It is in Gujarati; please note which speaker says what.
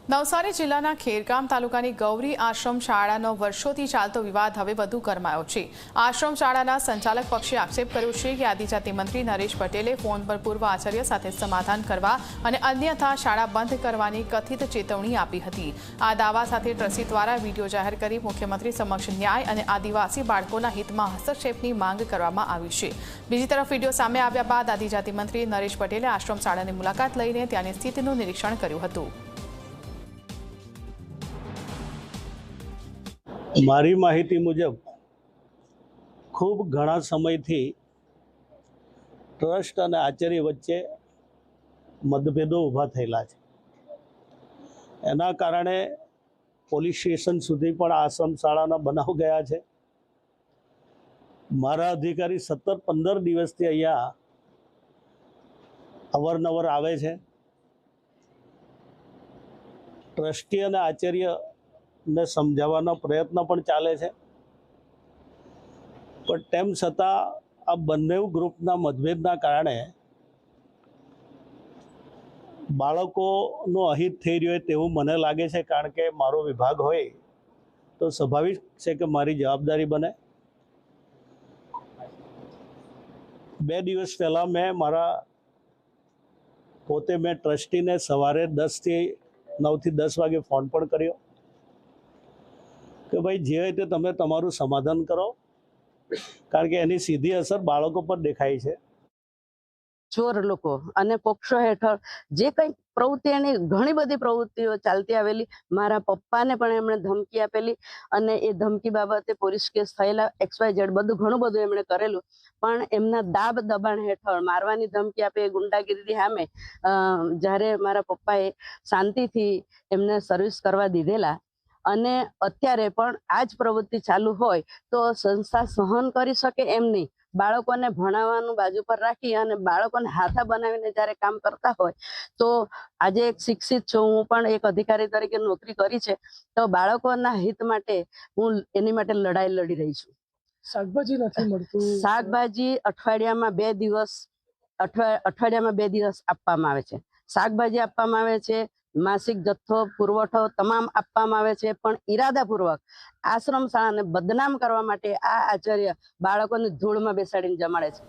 Speaker 1: નવસારી જિલ્લાના ખેરગામ તાલુકાની ગૌરી આશ્રમ શાળાનો વર્ષોથી ચાલતો વિવાદ હવે વધુ ગરમાયો છે। આશ્રમ શાળાના સંચાલક પક્ષે આક્ષેપ કર્યો છે કે આદિજાતિ મંત્રી નરેશ પટેલે ફોન પર પૂર્વ આચાર્ય સાથે સમાધાન કરવા અને અન્યથા શાળા બંધ કરવાની કથિત ચેતવણી આપી હતી। આ દાવા સાથે ટ્રસ્ટી દ્વારા વિડીયો જાહેર કરી મુખ્યમંત્રી સમક્ષ ન્યાય અને આદિવાસી બાળકોના હિતમાં હસ્તક્ષેપની માંગ કરવામાં આવી છે। બીજી તરફ વિડીયો સામે આવ્યા બાદ આદિજાતિ મંત્રી નરેશ પટેલે આશ્રમ શાળાની મુલાકાત લઈને ત્યાંની સ્થિતિનું નિરીક્ષણ કર્યું હતું।
Speaker 2: મારી માહિતી મુજબ ખૂબ ઘણા સમયથી ટ્રસ્ટ અને આચાર્ય વચ્ચે મતભેદો ઊભા થયેલા છે। એના કારણે પોલીસ સ્ટેશન સુધી પણ આશ્રમ શાળાના બનાવ ગયા છે। મારા અધિકારી 17-15 દિવસથી અહીંયા અવારનવાર આવે છે। ટ્રસ્ટી અને આચાર્ય ને સમજાવવાનો પ્રયત્ન પણ ચાલે છે, પણ તેમ છતાં આ બંને ગ્રુપના મતભેદના કારણે બાળકોનો અહિત થઈ રહ્યો હોય તેવું મને લાગે છે। કારણ કે મારો વિભાગ હોય તો સ્વાભાવિક છે કે મારી જવાબદારી બને। 2 દિવસ પહેલાં મેં ટ્રસ્ટીને સવારે 9 થી 10 વાગે ફોન પણ કર્યો કે ભાઈ જે હોય તે તમે તમારું સમાધાન કરો, કારણ કે એની સીધી અસર બાળકો પર દેખાય છે।
Speaker 3: ચોર લોકો અને પોક્સો હેઠળ જે કંઈ પ્રવૃત્તિ એની ઘણી બધી પ્રવૃત્તિઓ ચાલતી આવેલી, મારા પપ્પાને પણ એમણે ધમકી આપેલી અને એ ધમકી બાબતે પોલીસ કેસ થયેલા, XYZ બધું ઘણું બધું એમણે કરેલું, પણ એમના દાબ દબાણ હેઠળ મારવાની ધમકી આપે, ગુંડાગીરી સામે જ્યારે મારા પપ્પાએ શાંતિથી એમને સર્વિસ કરવા દીધેલા અને અત્યારે પણ આ જ પ્રવૃત્તિ ચાલુ હોય તો સંસ્થા સહન કરી શકે એમ નહીં। બાળકોને ભણાવવાનું બાજુ પર રાખી અને બાળકોને હાથા બનાવીને જ્યારે કામ કરતા હોય તો આજે એક શિક્ષિત છું, હું પણ એક અધિકારી તરીકે નોકરી કરી છે, તો બાળકોના હિત માટે હું એની માટે લડાઈ લડી રહી છું।
Speaker 4: શાકભાજી નથી મળતું?
Speaker 3: શાકભાજી અઠવાડિયામાં 2 દિવસ આપવામાં આવે છે। શાકભાજી આપવામાં આવે છે, માસિક જથ્થો પુરવઠો તમામ આપવામાં આવે છે, પણ ઈરાદાપૂર્વક આશ્રમ શાળાને બદનામ કરવા માટે આ આચાર્ય બાળકોને ધૂળમાં બેસાડીને જમાડે છે।